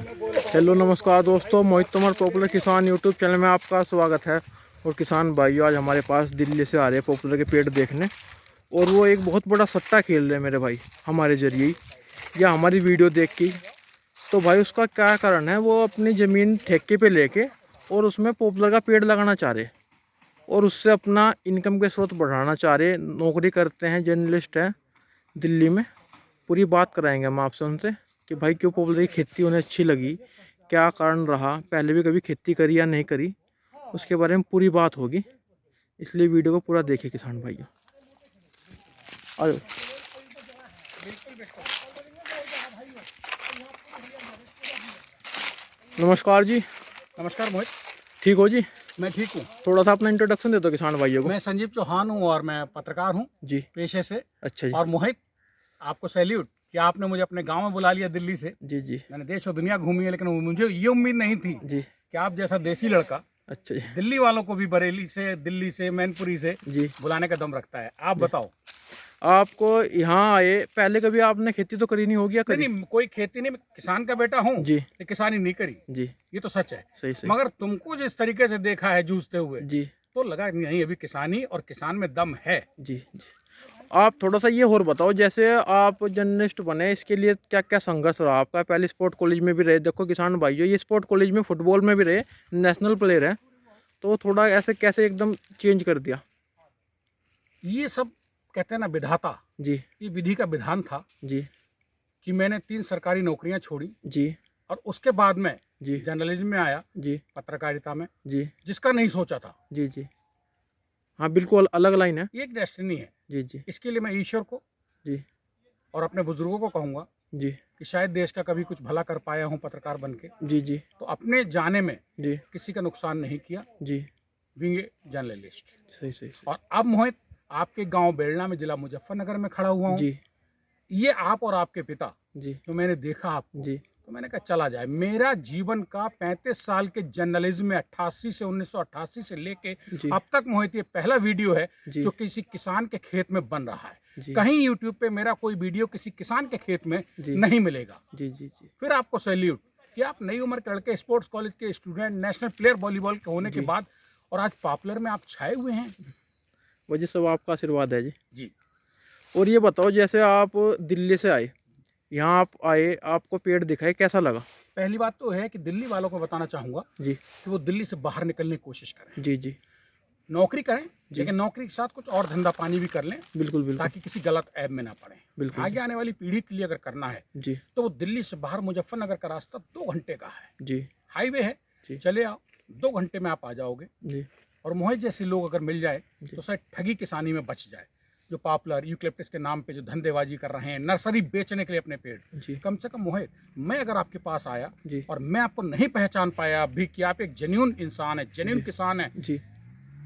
Hello नमस्कार दोस्तों, मोहित Tomar popular किसान यूट्यूब चैनल में आपका स्वागत है। और किसान भाइयों, आज हमारे पास दिल्ली से आ रहे हैं पॉपुलर के पेड़ देखने, और वो एक बहुत बड़ा सट्टा खेल रहे हैं मेरे भाई हमारे जरिए या हमारी वीडियो देख के। तो भाई उसका क्या कारण है, वो अपनी ज़मीन ठेके पे लेके और उसमें पॉपुलर का पेड़ लगाना चाह रहे और उससे अपना इनकम के स्रोत बढ़ाना चाह रहे। नौकरी करते हैं, जर्नलिस्ट हैं दिल्ली में। पूरी बात कराएंगे हम आपसे उनसे कि भाई क्यों पॉपुलर की खेती उन्हें अच्छी लगी, क्या कारण रहा, पहले भी कभी खेती करी या नहीं करी, उसके बारे में पूरी बात होगी। इसलिए वीडियो को पूरा देखिए किसान भाइयों। आयो। नमस्कार जी। नमस्कार मोहित। ठीक हो जी? मैं ठीक हूँ। थोड़ा सा अपना इंट्रोडक्शन दे दो किसान भाइयों को। मैं संजीव चौहान हूँ और मैं पत्रकार हूँ जी। पेशे से। अच्छा जी। और मोहित, आपको सैल्यूट कि आपने मुझे अपने गांव में बुला लिया दिल्ली से। जी जी। मैंने देश और दुनिया घूमी है, लेकिन मुझे ये उम्मीद नहीं थी जी। कि आप जैसा देसी लड़का अच्छा जी। दिल्ली वालों को भी बरेली से, दिल्ली से, मैनपुरी से जी। बुलाने का दम रखता है। आप बताओ। आपको यहाँ आए पहले कभी आपने खेती तो करी नहीं होगी या करी? नहीं, कोई खेती नहीं, मैं किसान का बेटा हूँ जी। लेकिन किसानी नहीं करी। जी। ये तो सच है। सही सही। मगर तुमको जिस तरीके से देखा है जूझते हुए, जी तो लगा नहीं अभी किसानी और किसान में दम है। जी जी। आप थोड़ा सा ये और बताओ, जैसे आप जर्नलिस्ट बने, इसके लिए क्या क्या संघर्ष रहा आपका? पहले स्पोर्ट कॉलेज में भी रहे, देखो किसान भाइयों, ये स्पोर्ट कॉलेज में फुटबॉल में भी रहे, नेशनल प्लेयर हैं, तो थोड़ा ऐसे कैसे एकदम चेंज कर दिया? ये सब कहते हैं ना विधाता, जी ये विधि का विधान था जी कि मैंने 3 सरकारी नौकरियां छोड़ी जी और उसके बाद में जी जर्नलिज्म में आया, जी पत्रकारिता में, जी जिसका नहीं सोचा था। जी जी। हाँ बिल्कुल अलग लाइन है। ये एक डेस्टिनी है। जी जी इसके लिए मैं ईश्वर को जी और अपने बुजुर्गों को कहूँगा जी कि शायद देश का कभी कुछ भला कर पाया हूँ पत्रकार बन के, जी जी तो अपने जाने में जी किसी का नुकसान नहीं किया। जी। Wing journalist. सही सही सही। और अब मोहित, आपके गांव बेलना में, जिला मुजफ्फरनगर में खड़ा हुआ हूँ। जी ये आप और आपके पिता, जी जो मैंने देखा आपको, जी तो मैंने कहा चला जाए। मेरा जीवन का 35 साल के जर्नलिज्म में 88 से 1988 से लेके जी अब तक मोहित ये पहला वीडियो है जी जो किसी किसान के खेत में बन रहा है। जी कहीं यूट्यूब पे मेरा कोई वीडियो किसी किसान के खेत में जी नहीं मिलेगा। जी जी जी फिर आपको सैल्यूट कि आप नई उम्र के लड़के, स्पोर्ट्स कॉलेज के स्टूडेंट, नेशनल प्लेयर वॉलीबॉल के होने के जी। बाद, और आज पॉपुलर में आप छाए हुए हैं। वजह सब आपका आशीर्वाद है जी। जी। और ये बताओ, जैसे आप दिल्ली से आए, यहाँ आप आए, आपको पेड़ दिखाए, कैसा लगा? पहली बात तो है कि दिल्ली वालों को बताना चाहूँगा जी कि वो दिल्ली से बाहर निकलने की कोशिश करें, जी जी नौकरी करें, लेकिन नौकरी के साथ कुछ और धंधा पानी भी कर लें, बिल्कुल बिल्कुल ताकि किसी गलत ऐप में ना पड़े। बिल्कुल आगे आने वाली पीढ़ी के लिए अगर करना है जी तो वो दिल्ली से बाहर मुजफ्फरनगर का रास्ता 2 घंटे का है, जी हाईवे है, जी चले आओ, 2 घंटे में आप आ जाओगे। जी और मोहित जैसे लोग अगर मिल जाए तो शायद ठगी किसानी में बच जाए। जो पॉपुलर यूकलिप्टस के नाम पे जो धंधेबाजी कर रहे हैं, नर्सरी बेचने के लिए अपने पेड़, जी कम से कम मोहित, मैं अगर आपके पास आया जी और मैं आपको नहीं पहचान पाया अभी कि आप एक जेन्युइन इंसान है, जेन्युइन किसान है, जी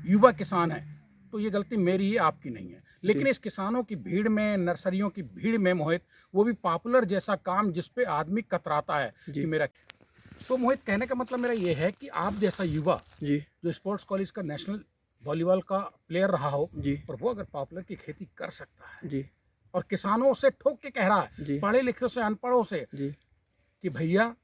युवा किसान है, तो ये गलती मेरी है, आपकी नहीं है। लेकिन इस किसानों की भीड़ में, नर्सरियों की भीड़ में मोहित, वो भी पॉपुलर जैसा काम जिस पे आदमी कतराता है कि मेरा, तो मोहित कहने का मतलब मेरा ये है कि आप जैसा युवा जी जो स्पोर्ट्स कॉलेज का नेशनल वॉलीबॉल का प्लेयर रहा हो, जी और वो अगर पॉपुलर की खेती कर सकता है जी और किसानों से ठोक के कह रहा जी है, पढ़े लिखे से, अनपढ़ों से, जी कि भैया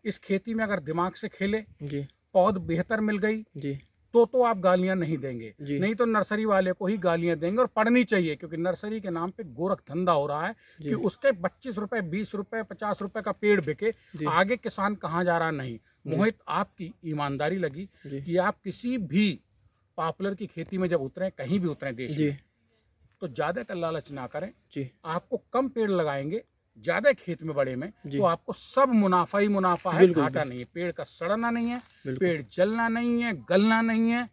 इस खेती में अगर दिमाग से खेले, जी पौध बेहतर मिल गई, जी तो आप गालियां नहीं देंगे, जी नहीं तो नर्सरी वाले को ही गालियां देंगे। और पढ़नी चाहिए, क्योंकि नर्सरी के नाम पे गोरख धंधा हो रहा है कि उसके 25 रुपए, 20 रुपए, 50 रुपए का पेड़ बिके, आगे किसान कहाँ जा रहा नहीं। मोहित, आपकी ईमानदारी लगी कि आप किसी भी पॉपुलर की खेती में जब उतरे, कहीं भी उतरे देश जी में, तो ज्यादा का लालच ना करें। जी आपको कम पेड़ लगाएंगे ज्यादा खेत में, बड़े में, जी तो आपको सब मुनाफा ही मुनाफा है, बिल्कुल, घाटा नहीं है। पेड़ का सड़ना नहीं है, बिल्कुल। पेड़ जलना नहीं है, गलना नहीं है।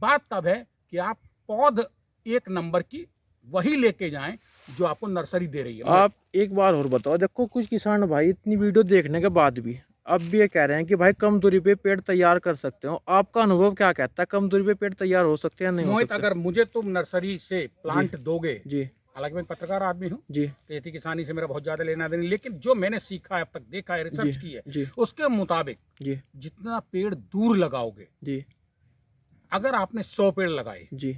बात तब है कि आप पौध एक नंबर की वही लेके जाएं जो आपको नर्सरी दे रही है। आप एक बार और बताओ, देखो कुछ किसान भाई इतनी वीडियो देखने के बाद भी अब भी ये कह रहे हैं कि भाई कम दूरी पे पेड़ तैयार कर सकते हो। आपका अनुभव क्या कहता है, कम दूरी पे पेड़ तैयार हो सकते हैं या नहीं हो मोहित, सकते? अगर मुझे तुम नर्सरी से प्लांट दोगे, जी हालांकि मैं पत्रकार आदमी हूँ, जी खेती किसानी से मेरा बहुत ज्यादा लेना देना, लेकिन जो मैंने सीखा है, अब तक देखा है, रिसर्च की है, जी उसके मुताबिक जी जितना पेड़ दूर लगाओगे, जी अगर आपने 100 पेड़ लगाए, जी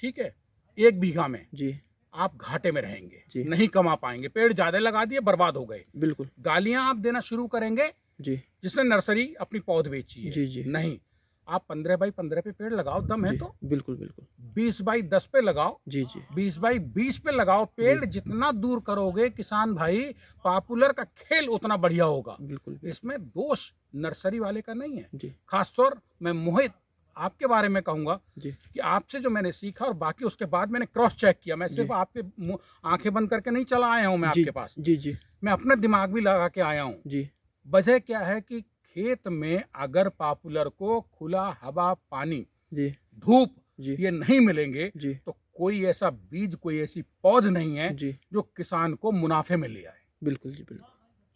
ठीक है, 1 बीघा में, जी आप घाटे में रहेंगे, जी नहीं कमा पाएंगे। पेड़ ज्यादा लगा दिए, बर्बाद हो गए। बिल्कुल गालियां आप देना शुरू करेंगे जी जिसने नर्सरी अपनी पौध बेची है। जी जी नहीं, आप 15 बाई 15 पे पेड़ लगाओ, दम है जी, तो बिल्कुल बिल्कुल 20 बाई 10 पे लगाओ, जी जी 20 बाई 20 पे लगाओ। पेड़ जितना दूर करोगे किसान भाई, पॉपुलर का खेल उतना बढ़िया होगा। बिल्कुल बिल्कुल इसमें दोष नर्सरी वाले का नहीं है। जी खासतौर मैं मोहित आपके बारे में कहूंगा जी कि आपसे जो मैंने सीखा और बाकी उसके बाद मैंने क्रॉस चेक किया। मैं सिर्फ जी आपके आंखें बंद करके नहीं चला आया हूं मैं जी आपके पास, जी जी मैं अपना दिमाग भी लगा के आया हूं। जी वजह क्या है कि खेत में अगर पॉपुलर को खुला हवा, पानी, जी धूप जी ये नहीं मिलेंगे जी तो कोई ऐसा बीज, कोई ऐसी पौध नहीं है जी जो किसान को मुनाफे में ले आए। बिल्कुल जी बिल्कुल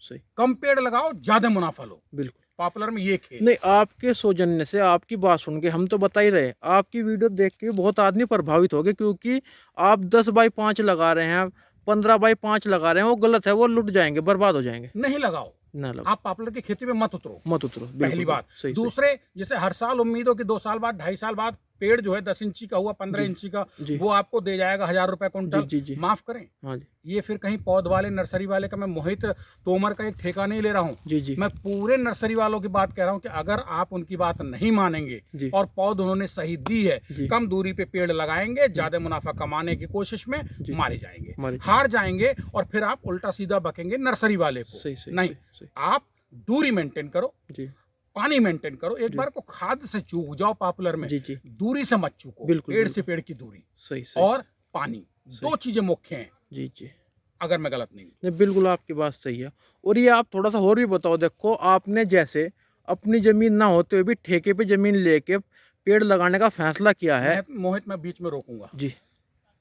सही कम पेड़ लगाओ, ज्यादा मुनाफा लो। बिल्कुल। पॉपुलर में ये खेल। नहीं, आपके सौजन्य से, आपकी बात सुन के हम तो बता ही रहे, आपकी वीडियो देख के बहुत आदमी प्रभावित हो गए, क्योंकि आप 10 बाई 5 लगा रहे हैं, 15 बाई 5 लगा रहे हैं, वो गलत है, वो लुट जाएंगे, बर्बाद हो जाएंगे। नहीं लगाओ, ना लगा, आप पॉपुलर की खेती में मत उतरो, मत उतरो, पहली बिल्कुल बात। सही सही दूसरे, जैसे हर साल उम्मीद हो कि 2 साल बाद, 2.5 साल बाद पेड़ जो है 10 इंची का हुआ, 15 जी इंची का, जी वो आपको दे जाएगा 1000 रुपए जी कुंटल। जी जी माफ करें, हाँ जी ये फिर कहीं पौध वाले, नर्सरी वाले का, मैं मोहित तोमर का एक ठेका नहीं ले रहा हूँ। जी जी मैं पूरे नर्सरी वालों की बात कह रहा हूँ कि अगर आप उनकी बात नहीं मानेंगे जी और पौध उन्होंने सही दी है, जी कम दूरी पे पेड़ लगाएंगे, ज्यादा मुनाफा कमाने की कोशिश में जी मारे जाएंगे, मारे हार जाएंगे, और फिर आप उल्टा सीधा बकेंगे नर्सरी वाले को। सही सही नहीं, सही आप दूरी मेंटेन करो, जी पानी मेंटेन करो। एक जी बार को खाद से चूक जाओ पॉपुलर में, जी जी दूरी से मत चूको। बिल्कुल, पेड़ बिल्कुल। से पेड़ की दूरी सही सही और पानी, दो चीजें मुख्य हैं, जी जी अगर मैं गलत नहीं हूं। नहीं, बिल्कुल आपकी बात सही है। और ये आप थोड़ा सा और भी बताओ, देखो आपने जैसे अपनी जमीन ना होते हुए भी ठेके पे जमीन लेके पेड़ लगाने का फैसला किया है। मोहित मैं बीच में रोकूंगा। जी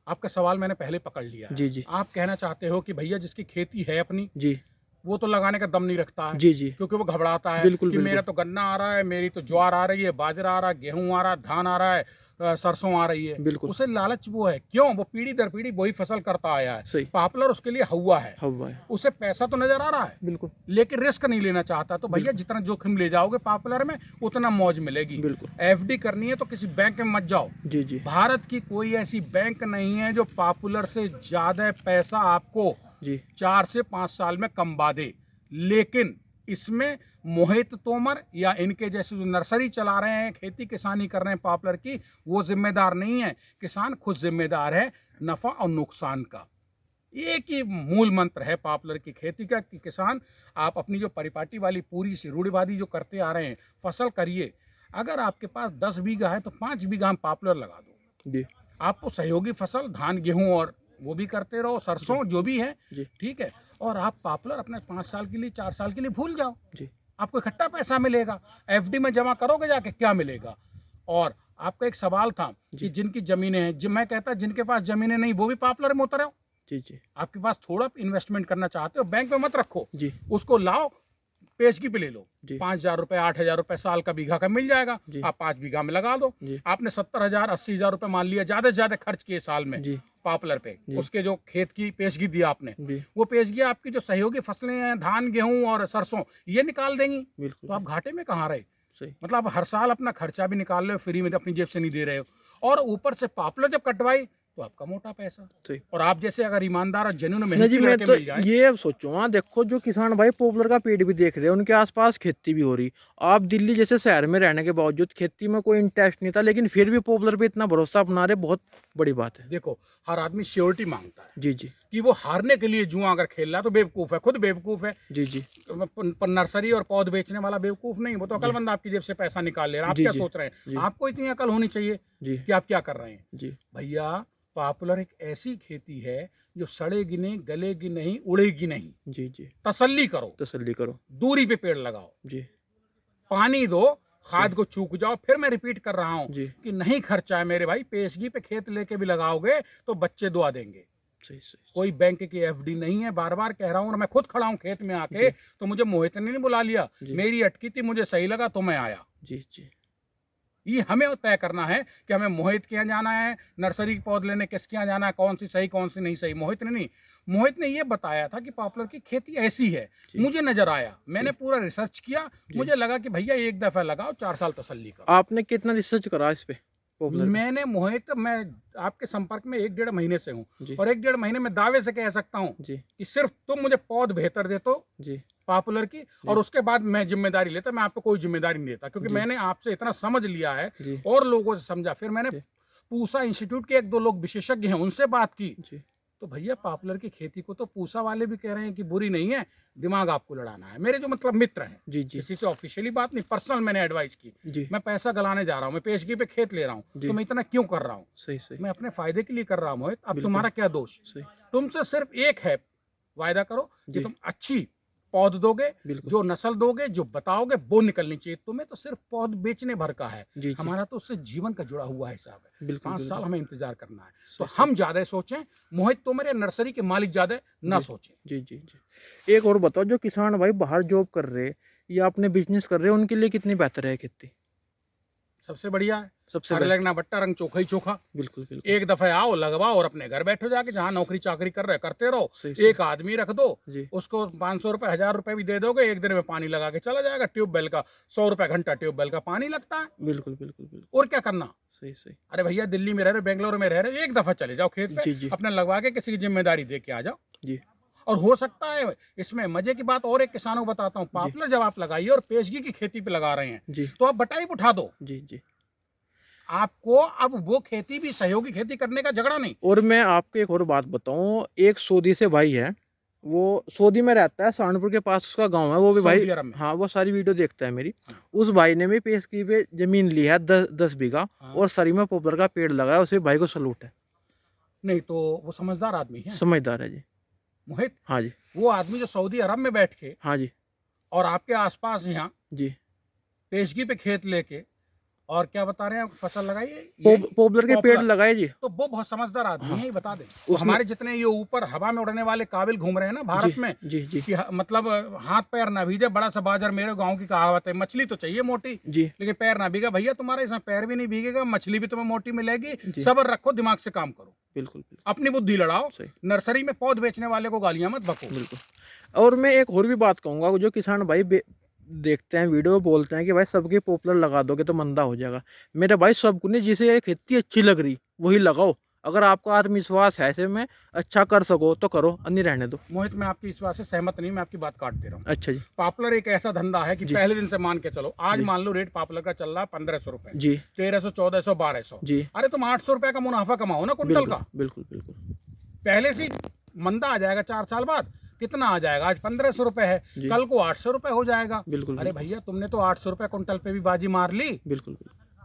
आपका सवाल मैंने पहले पकड़ लिया है। जी जी आप कहना चाहते हो कि भैया जिसकी खेती है अपनी, जी वो तो लगाने का दम नहीं रखता है, जी जी क्योंकि वो घबराता है बिल्कुल, कि बिल्कुल। मेरा तो गन्ना आ रहा है, मेरी तो ज्वार आ रही है, बाजरा आ रहा है, गेहूं आ रहा है, धान आ रहा है, सरसों आ रही है। बिल्कुल। उसे लालच वो है, क्यों? वो पीढ़ी दर पीढ़ी वही फसल करता आया है। सही। पॉपुलर उसके लिए हवा है, हवा है, उसे पैसा तो नजर आ रहा है, बिल्कुल लेकिन रिस्क नहीं लेना चाहता। तो भैया जितना जोखिम ले जाओगे पॉपुलर में, उतना मौज मिलेगी। बिल्कुल। एफडी करनी है तो किसी बैंक में मत जाओ। जी जी भारत की कोई ऐसी बैंक नहीं है जो पॉपुलर से ज्यादा पैसा आपको जी 4 से 5 साल में कमवा दे। लेकिन इसमें मोहित तोमर या इनके जैसे जो नर्सरी चला रहे हैं, खेती किसानी कर रहे हैं पॉपुलर की, वो जिम्मेदार नहीं है। किसान खुद जिम्मेदार है नफा और नुकसान का। एक ही मूल मंत्र है पॉपुलर की खेती का कि किसान, आप अपनी जो परिपाटी वाली पूरी सी रूढ़िवादी जो करते आ रहे हैं, फसल करिए। अगर आपके पास 10 बीघा है तो 5 बीघा हम पॉपुलर लगा दो। जी आपको सहयोगी फसल धान गेहूं और वो भी करते रहो, सरसों जो भी है, जी ठीक है। और आप पॉपुलर अपने 5 साल के लिए, 4 साल के लिए भूल जाओ। जी आपको इकट्ठा पैसा मिलेगा, एफडी में जमा करोगे जाके क्या मिलेगा। और आपका एक सवाल था कि जिनकी जमीनें हैं, मैं कहता जिनके पास जमीनें नहीं वो भी पॉपुलर में उतरो। जी जी आपके पास थोड़ा इन्वेस्टमेंट करना चाहते हो, बैंक में मत रखो, जी उसको लाओ, पेशगी पे ले लो। जी 5,000 रुपए, 8,000 रुपए साल का बीघा का मिल जाएगा। जी। आप 5 बीघा में लगा दो। जी। आपने 70,000, 80,000 रुपए मान लिया, ज्यादा से ज्यादा खर्च किए साल में जी पॉपुलर पे, जी। उसके जो खेत की पेशगी दी आपने, जी वो पेशगी आपकी जो सहयोगी फसलें हैं, धान गेहूं और सरसों, ये निकाल देंगी। बिल्कुल तो आप घाटे में कहाँ रहे? सही मतलब हर साल अपना खर्चा भी निकाल रहे हो, फ्री में अपनी जेब से नहीं दे रहे हो, और ऊपर से पॉपुलर जब कटवाई तो आपका मोटा पैसा। सही। और आप जैसे अगर ईमानदार और जेन्युइन नहीं मेहनती जी, मैं लड़के तो मिल जाए। ये सोचूं, हाँ देखो, जो किसान भाई पॉपुलर का पेड़ भी देख रहे हैं, उनके आसपास खेती भी हो रही। आप दिल्ली जैसे शहर में रहने के बावजूद खेती में कोई इंटरेस्ट नहीं था, लेकिन फिर भी पॉपुलर पे इतना भरोसा अपना रहे, बहुत बड़ी बात है। देखो, हर आदमी श्योरिटी मांगता है जी जी कि वो हारने के लिए जुआ अगर खेल रहा है तो बेवकूफ है, खुद बेवकूफ है। जी जी पर नर्सरी और पौध बेचने वाला बेवकूफ नहीं, वो तो अकलमंद आपकी जेब से पैसा निकाल ले रहा है। आप जी, क्या जी, सोच रहे जी। हैं? आपको इतनी अकल होनी चाहिए जी कि आप क्या कर रहे हैं। जी भैया, पॉपुलर एक ऐसी खेती है जो सड़ेगी नहीं, गलेगी नहीं, उड़ेगी नहीं। जी जी तसल्ली करो, तसल्ली करो। दूरी पे पेड़ लगाओ, जी पानी दो, खाद को चूक जाओ। फिर मैं रिपीट कर रहा हूं जी कि नहीं खर्चा है मेरे भाई, पेशगी पे खेत लेके भी लगाओगे तो बच्चे दुआ देंगे। सही सही कोई बैंक की एफडी नहीं है, बार बार कह रहा हूं। मैं खुद खड़ा हूं खेत में आके, तो मुझे मोहित ने नहीं बुला लिया, जी। मेरी अटकी थी, मुझे सही लगा तो मैं आया। जी जी ये हमें तय करना है कि हमें मोहित के यहाँ जाना है, नर्सरी के पौध लेने किसके यहाँ जाना है, कौन सी सही कौन सी नहीं सही। मोहित ने नहीं, मोहित ने ये बताया था कि पॉपुलर की खेती ऐसी है, मुझे नजर आया, मैंने पूरा रिसर्च किया, मुझे लगा कि भैया एक दफा लगाओ, 4 साल तसल्ली करो। आपने कितना रिसर्च करा इस पे पॉपुलर पे? मैंने मोहित, मैं आपके संपर्क में 1-1.5 महीने से जी। हूँ, और 1-1.5 महीने में दावे से कह सकता हूँ जी कि सिर्फ तुम मुझे पौध बेहतर दे तो जी पॉपुलर की, और उसके बाद मैं जिम्मेदारी लेता। मैं आप पे कोई जिम्मेदारी नहीं लेता, क्योंकि मैंने आपसे इतना समझ लिया है जी। और लोगों से समझा। फिर मैंने जी। पूसा इंस्टीट्यूट के 1-2 लोग विशेषज्ञ हैं, उनसे बात की। जी। तो भैया पॉपुलर की खेती को तो पूसा वाले भी कह रहे हैं कि बुरी नहीं है, दिमाग आपको लड़ाना है। मेरे जो मतलब मित्र हैं, जी। जी। किसी से ऑफिशियली बात नहीं, पर्सनल मैंने एडवाइस की। जी। मैं पैसा गलाने जा रहा हूँ, मैं पेशगी पे खेत ले रहा हूँ, जी। तो मैं इतना क्यों कर रहा हूँ? सही सही मैं अपने फायदे के लिए कर रहा हूँ मोहित। अब बिल्कुल। तुम्हारा क्या दोष? सही। तुमसे सिर्फ एक है, वायदा करो कि जी। तुम अच्छी पौध दोगे, बिल्कुल। जो नस्ल दोगे, जो बताओगे वो निकलनी चाहिए। तुम्हें तो सिर्फ पौध बेचने भर का है, जी। जी। हमारा तो उससे जीवन का जुड़ा हुआ हिसाब है। बिल्कुल 5 साल बिल्कुल। हमें इंतजार करना है, तो सही, हम ज्यादा सोचें मोहित, तो मेरे नर्सरी के मालिक ज्यादा ना जी। सोचें। जी। जी। जी। एक और बताओ, जो किसान भाई बाहर जॉब कर रहे या अपने बिजनेस कर रहे हैं, उनके लिए कितनी बेहतर है खेती? सबसे बढ़िया है, सबसे हर बेहतर। लगना बट्टा रंग चोखा ही चोखा। बिल्कुल बिल्कुल। एक दफे आओ, लगवाओ और अपने घर बैठो जाके, जहाँ नौकरी चाकरी कर रहे करते रहो। सही सही। एक आदमी रख दो, जी। उसको 500 रुपए 1000 रुपए भी दे दोगे, एक दिन में पानी लगा के चला जाएगा। ट्यूबवेल का 100 रुपए घंटा ट्यूबवेल का पानी लगता है, बिल्कुल बिल्कुल बिल्कुल। और क्या करना? सही सही। अरे भैया दिल्ली में रह रहे, बेंगलोर में रह रहे, एक दफा चले जाओ खेत पे, जी। जी। अपने लगवा के किसी की जिम्मेदारी दे के आ जाओ। जी। और हो सकता है इसमें मजे की बात और एक किसानों को बताता हूँ, पॉपुलर जब आप लगाइए और पेशगी की खेती पे लगा रहे हैं, जी। तो आप बटाई उठा दो। जी। जी। आपको अब वो खेती भी सहयोगी खेती करने का झगड़ा नहीं। और मैं आपको एक और बात बताऊं, एक सऊदी से भाई है, वो सऊदी में रहता है, सहारनपुर के पास उसका गांव है, वो भी भाई, सऊदी अरब में। हाँ, वो सारी वीडियो देखता है मेरी। हाँ। उस भाई ने भी पेशगी पे जमीन ली है 10 बीघा, हाँ। और सरी में पॉपुलर का पेड़ लगाया। उसे भाई को सलूट है, नहीं तो वो समझदार आदमी है समझदार है जी। मोहित। हाँ जी। वो आदमी जो सऊदी अरब में बैठ के हाँ जी। और आपके आसपास यहाँ जी। पेशगी पे खेत लेके और क्या बता रहे हैं, फसल लगाइए, ये पॉपुलर के पेड़ पॉपुलर, लगाए जी। तो वो बहुत समझदार आदमी हाँ। है, ये बता दें। तो उसने- हमारे जितने ये ऊपर हवा में उड़ने वाले काबिल घूम रहे हैं ना भारत जी। में, जी। जी। कि मतलब हाथ पैर ना भीजे, बड़ा सा बाजार, मेरे गांव की कहावत है, मछली तो चाहिए मोटी जी। लेकिन पैर ना भीगा। भैया तुम्हारे इसमें पैर भी नहीं भीगेगा, मछली भी तुम्हें मोटी मिलेगी। जी। सब्र रखो, दिमाग से काम करो, बिल्कुल बिल्कुल। अपनी बुद्धि लड़ाओ। सही। नर्सरी में पौध बेचने वाले को गालियां मत बको। बिल्कुल। और मैं एक और भी बात कहूँगा, जो किसान भाई देखते हैं वीडियो, बोलते हैं कि भाई सबके पॉपुलर लगा दोगे तो मंदा हो जाएगा। मेरे भाई सबको नहीं, जिसे ये खेती अच्छी लग रही वही लगाओ। अगर आपको आत्मविश्वास है ऐसे में अच्छा कर सको तो करो, अन्य रहने दो। मोहित मैं आपकी इस बात से सहमत नहीं, मैं आपकी बात काट दे रहा हूँ। अच्छा जी। पॉपुलर एक ऐसा धंधा है कि पहले दिन से मान के चलो, आज मान लो रेट पॉपुलर का चल रहा है 1500 रुपए, जी। 1300, 1400, 1200। जी। अरे तुम 800 रुपए का मुनाफा कमाओ ना कुंटल का। बिल्कुल बिल्कुल। पहले से मंदा आ जाएगा, 4 साल बाद कितना आ जाएगा? आज 1500 रुपए है, कल को 800 रुपए हो जाएगा। बिल्कुल। अरे भैया तुमने तो 800 रुपए कुंटल पे भी बाजी मार ली। बिल्कुल।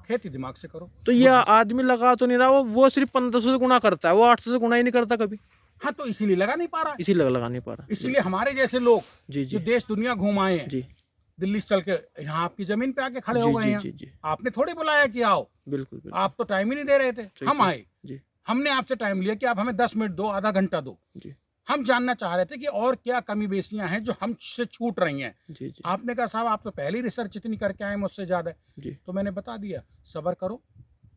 खेती दिमाग से करो। तो ये आदमी लगा तो नहीं रहा, वो सिर्फ 1500 से गुना करता है, वो 800 से गुना ही नहीं करता कभी। हाँ तो इसीलिए लगा नहीं पा रहा, इसी लगा नहीं पा रहा। इसलिए हमारे जैसे लोग जी। जो जी। देश दुनिया घूम आए हैं, जी। दिल्ली से चल के यहाँ आपकी जमीन पे आके खड़े हो जी। गए जी। हैं। जी। जी। आपने थोड़ी बुलाया कि आओ, बिल्कुल बिल्कुल। आप तो टाइम ही नहीं दे रहे थे, हम आए। जी। हमने आपसे टाइम लिया कि आप हमें 10 मिनट दो, आधा घंटा दो। जी। हम जानना चाह रहे थे कि और क्या कमी बेसियां हैं जो हमसे छूट रही हैं। जी। जी। आपने कहा साहब आप तो पहले ही रिसर्च इतनी करके आए मुझसे ज्यादा। जी। तो मैंने बता दिया, सब्र करो,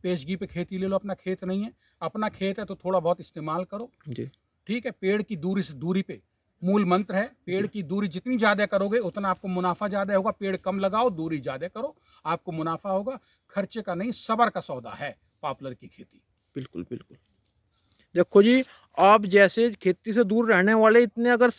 पेशगी पे खेती ले लो। अपना खेत नहीं है, अपना खेत है तो थोड़ा बहुत इस्तेमाल करो, जी। ठीक है। पेड़ की दूरी से दूरी पे मूल मंत्र है, पेड़ की दूरी जितनी ज्यादा करोगे उतना आपको मुनाफा ज्यादा होगा। पेड़ कम लगाओ, दूरी ज्यादा करो, आपको मुनाफा होगा। खर्चे का नहीं, सब्र का सौदा है पॉपुलर की खेती। बिल्कुल बिल्कुल। देखो जी, आप जैसे खेती से दूर रहने वाले इतने अगर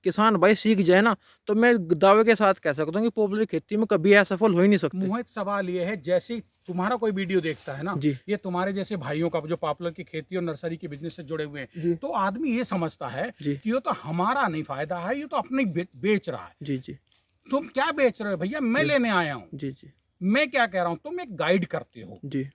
किसान भाई सीख जाए ना, तो मैं दावे के साथ कह सकता हूँ कि पॉपुलर खेती में कभी असफल हो ही नहीं सकते। मोहित सवाल ये है, जैसे तुम्हारा कोई वीडियो देखता है ना, जी। ये तुम्हारे जैसे भाइयों का जो पॉपुलर की खेती और नर्सरी के बिजनेस से जुड़े हुए हैं, तो आदमी ये समझता है जी। कि ये तो हमारा नहीं फायदा है, ये तो अपने बेच रहा है। जी। जी। तुम क्या बेच रहे हो भैया? मैं लेने आया हूँ। जी। जी। मैं क्या कह रहा हूँ, तुम एक गाइड करते हो, जी।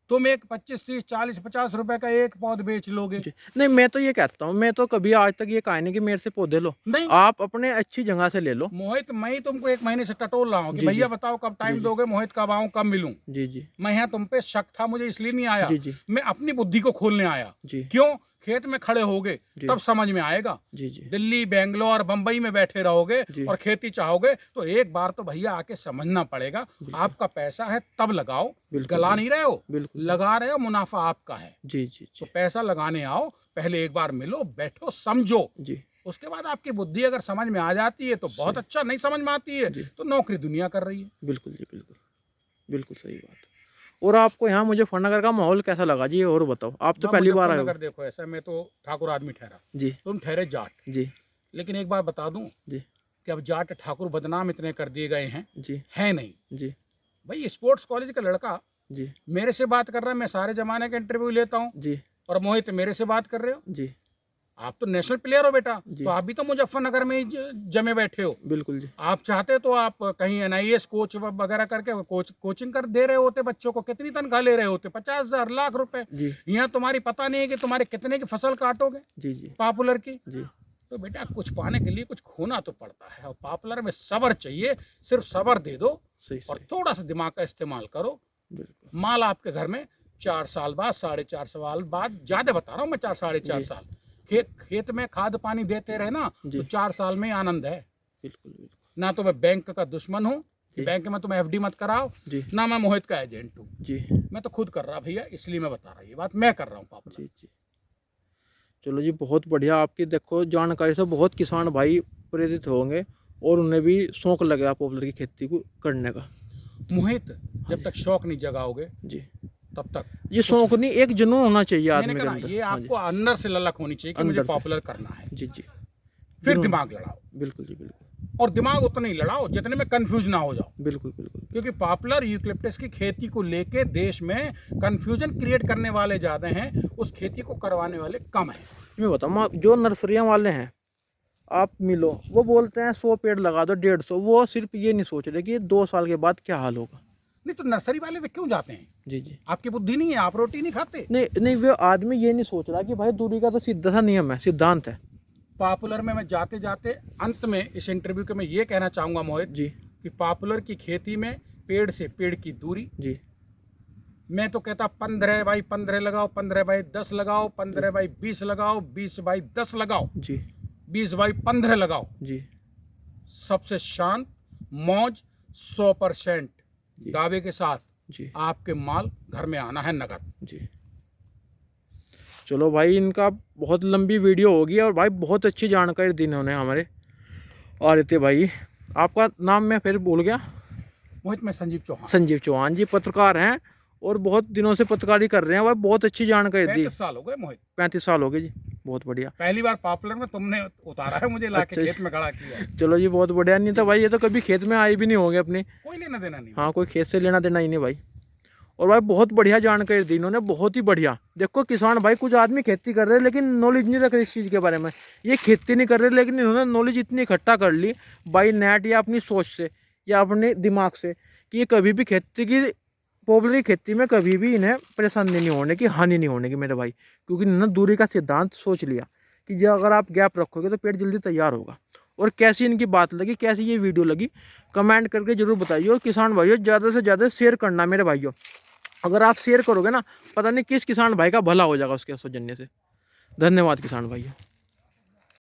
तुम एक 25, 30, 40, 50 रुपए का एक पौध बेच लोगे। जी। नहीं, मैं तो ये कहता हूँ, मैं तो कभी आज तक ये कहा नहीं कि मेरे से पौधे लो, नहीं आप अपने अच्छी जगह से ले लो। मोहित, मैं ही तुमको 1 महीने से टटोल रहा हूँ कि जी। भैया जी। बताओ कब टाइम जी। दोगे, मोहित कब आऊँ, कब मिलूं। जी। जी। मैं यहाँ तुम पे शक था, मुझे इसलिए नहीं आया। जी। जी। मैं अपनी बुद्धि को खोलने आया। जी। क्यों? खेत में खड़े होगे जी। तब समझ में आएगा। जी। जी। दिल्ली, बेंगलोर, बंबई में बैठे रहोगे जी। और खेती चाहोगे तो एक बार तो भैया आके समझना पड़ेगा। आपका पैसा है तब लगाओ, बिल्कुल। गला नहीं रहे हो, बिल्कुल। लगा रहे हो, मुनाफा आपका है। जी। जी। तो जी। पैसा लगाने आओ, पहले एक बार मिलो, बैठो, समझो। जी। उसके बाद आपकी बुद्धि अगर समझ में आ जाती है तो बहुत अच्छा, नहीं समझ में आती है तो नौकरी दुनिया कर रही है। बिल्कुल जी। बिल्कुल बिल्कुल सही बात। और आपको यहाँ मुजफ्फरनगर का माहौल कैसा लगा जी, और बताओ, आप तो पहली बार आए हो। मुजफ्फरनगर देखो, ऐसा मैं तो ठाकुर आदमी ठहरा, जी। तुम ठहरे जाट। जी। लेकिन एक बात बता दूं, जी। कि अब जाट ठाकुर बदनाम इतने कर दिए गए हैं, जी है नहीं। जी भाई स्पोर्ट्स कॉलेज का लड़का जी मेरे से बात कर रहा है, मैं सारे जमाने का इंटरव्यू लेता हूँ, जी और मोहित मेरे से बात कर रहे हो। जी आप तो नेशनल प्लेयर हो बेटा, जी। तो आप भी तो मुजफ्फरनगर में ही जमे बैठे हो। बिल्कुल जी। आप चाहते तो आप कहीं NIS कोच वगैरह करके कोचिंग कर दे रहे होते बच्चों को, कितनी तनख्वाह ले रहे होते, 50,000 लाख रुपए। जी यहाँ तुम्हारी पता नहीं है कि तुम्हारे कितने की फसल काटोगे जी जी पॉपुलर की। जी तो बेटा कुछ पाने के लिए कुछ खोना तो पड़ता है, और पॉपुलर में सब्र चाहिए। सिर्फ सब्र दे दो सही और सही थोड़ा सा दिमाग का इस्तेमाल करो। बिल्कुल माल आपके घर में 4 साल बाद, 4.5 साल बाद, ज्यादा बता रहा हूँ मैं, 4-4.5 जी। साल खेत में खाद पानी देते रहे ना, जी। तो 4 साल में ही आनंद है। बिल्कुल बिल्कुल ना तो मैं बैंक का दुश्मन हूँ, जी। बैंक में तुम्हें FD मत कराओ, जी ना मैं मोहित का एजेंट हूँ। जी मैं तो खुद कर रहा भैया, इसलिए मैं बता रहा हूँ, ये बात मैं कर रहा हूँ पापा। जी जी। चलो जी, बहुत बढ़िया। आपकी देखो जानकारी से बहुत किसान भाई प्रेरित होंगे और उन्हें भी शौक लगेगा पॉपुलर की खेती को करने का। मोहित जब तक शौक नहीं जगाओगे जी तब तक ये शौक नहीं, एक जुनून होना चाहिए मैंने आदमी के कहा अंदर। ये हाँ जी आपको अंदर से ललक होनी चाहिए कि मुझे अंदर से। पॉपुलर करना है, जी जी फिर जुनून। दिमाग लड़ाओ। बिल्कुल जी बिल्कुल और दिमाग उतना ही लड़ाओ जितने में कंफ्यूज ना हो जाओ, बिल्कुल बिल्कुल क्योंकि पॉपुलर यूकलिप्टस की खेती को लेके देश में कंफ्यूजन क्रिएट करने वाले ज़्यादा हैं, उस खेती को करवाने वाले कम हैं। मैं बताऊँ, जो नर्सरियाँ वाले हैं आप मिलो, वो बोलते हैं 100 पेड़ लगा दो, 150। वो सिर्फ ये नहीं सोच रहे कि 2 साल के बाद क्या हाल होगा। नहीं तो नर्सरी वाले वे क्यों जाते हैं? जी जी आपकी बुद्धि नहीं है, आप रोटी नहीं खाते। नहीं नहीं, वो आदमी ये नहीं सोच रहा कि भाई दूरी का तो सीधा सा नियम है, सिद्धांत है। पॉपुलर में मैं जाते जाते अंत में इस इंटरव्यू के मैं ये कहना चाहूँगा मोहित जी कि पॉपुलर की खेती में पेड़ से पेड़ की दूरी, जी मैं तो कहता 15 बाई 15 लगाओ, 15 बाई 10 लगाओ, 15 बाई 20 लगाओ, 20 बाई 10 लगाओ, जी 20 बाई 15 लगाओ। जी सबसे शांत मौज 100% जी। दावे के साथ जी आपके माल घर में आना है नगद। जी। चलो भाई, इनका बहुत लंबी वीडियो होगी और भाई बहुत अच्छी जानकारी दी इन्होंने हमारे आदित्य भाई। आपका नाम मैं फिर भूल गया। मोहित मैं संजीव चौहान, संजीव चौहान जी पत्रकार हैं और बहुत दिनों से पत्रकारी कर रहे हैं भाई, बहुत अच्छी जानकारी दी। 35 साल हो गए मोहित, 35 साल हो गए जी, बहुत बढ़िया। पहली बार पॉपुलर में तुमने उतारा है मुझे, लाके अच्छा। खेत में खड़ा किया है। चलो जी, बहुत बढ़िया। नहीं तो भाई ये तो कभी खेत में आए भी नहीं होंगे अपने। कोई लेना देना नहीं। हाँ, कोई खेत से लेना देना ही नहीं भाई। और भाई बहुत बढ़िया जानकारी दी इन्होंने, बहुत ही बढ़िया। देखो किसान भाई, कुछ आदमी खेती कर रहे हैं लेकिन नॉलेज नहीं रख रहे इस चीज़ के बारे में। ये खेती नहीं कर रहे लेकिन इन्होंने नॉलेज इतनी इकट्ठा कर ली बाई नेट या अपनी सोच से या अपने दिमाग से कि ये कभी भी खेती की पॉपुलर खेती में कभी भी इन्हें परेशानी नहीं होने की, हानि नहीं होने की मेरे भाई। क्योंकि इन्होंने दूरी का सिद्धांत सोच लिया कि जो अगर आप गैप रखोगे तो पेड़ जल्दी तैयार होगा। और कैसी इनकी बात लगी, कैसी ये वीडियो लगी, कमेंट करके जरूर बताइए। और किसान भाइयों, ज़्यादा से ज़्यादा शेयर करना मेरे भाइयों। अगर आप शेयर करोगे ना, पता नहीं किस किसान भाई का भला हो जाएगा उसके सौजन्य से। धन्यवाद किसान भाइयों।